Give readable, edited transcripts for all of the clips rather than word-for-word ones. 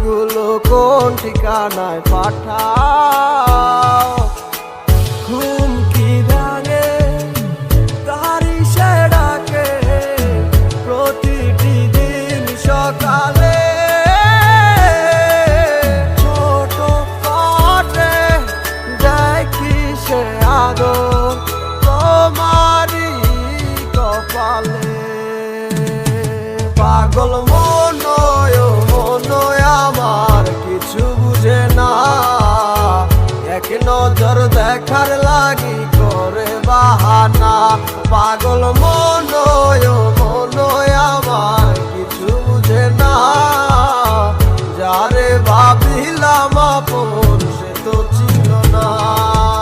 চিঠিগুলো কোন ঠিকানায় পাঠাও। ঘুম কি ভাঙে তারি সে ডাকে প্রতিটি দিন সকালে। ছোট পাটে দেখি সে আদর তোমারই কপালে। পাগল মনয় আমার কিছু বুঝে না, এক নজর দেখার লাগি করে বাহানা। পাগল মনয় আমার কিছু বুঝে না, যারে ভাবিলাম আপন সে তো ছিল না।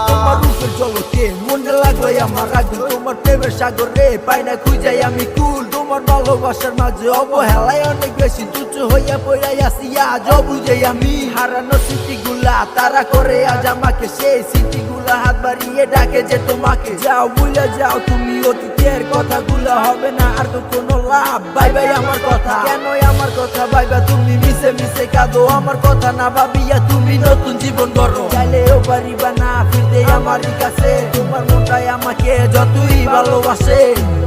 তোমার রূপের জগতে মনে লাগলো আমার আগুন, তোমার প্রেমের সাগরে পাই না খুঁজাই আমি কুল। তোমার ভালোবাসার মাঝে অবহেলায় অনেক বেশি তুচ্ছ হইয়া পড়াই আসি আজ বুঝাই আমি। হারানো স্মৃতিগুলা তারা করে আজ আমাকে, সেই স্মৃতিগুলা হাত বাড়িয়ে ডাকে যে তোমাকে। যাও ভুলে যাও তুমি অতীতের কথাগুলা, হবে না আর তো কোনো লাভ। বাই বাই আমার কথা, কেন আমার কথা ভাইবা তুমি মিশে মিশে কাঁদো। আমার কথা না ভাবিয়া তুমি নতুন জীবন গড়ো, চাইলেও পারিবা না ফিরতে আমারই কাছে। তোমার মনটাই আমাকে যতই ভালোবাসে।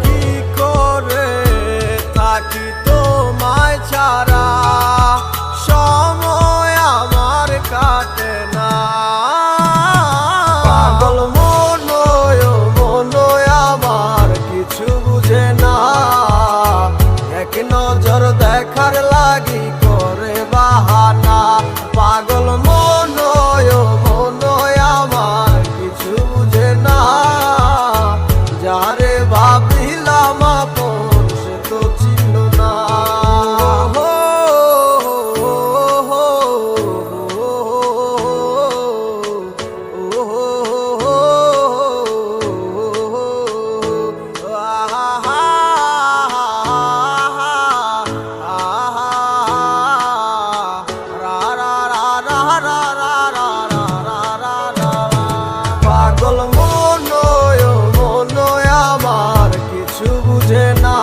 কি করে থাকি তোমায় ছাড়া, সময় আমার কাটে না। পাগল মনয় আমার কিছু বুঝে না, এক নজর দেখার লাগি করে বাহানা। পাগল মনয় আমার কিছু বুঝে না, যারে ভাবিলাম আপন সে তো ছিল না। পাগল মনয় আমার কিছু বুঝে না,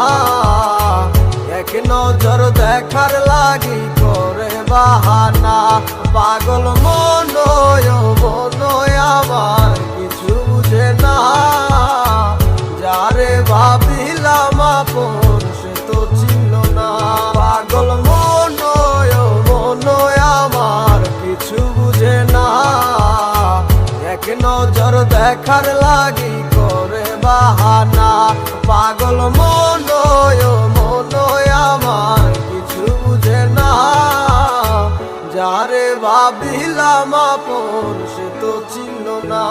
এক নজর দেখার লাগি করে বাহানা। পাগল মনয় আমার কিছু বুঝে না, যারে ভাবিলাম আপন সে তো ছিল না। পাগল মনয় আমার কিছু বুঝে না, এক নজর দেখার লাগি করে বাহানা। পাগল মনয় আমার কিছু বুঝে না, যারে ভাবিলাম আপন সে তো ছিল না।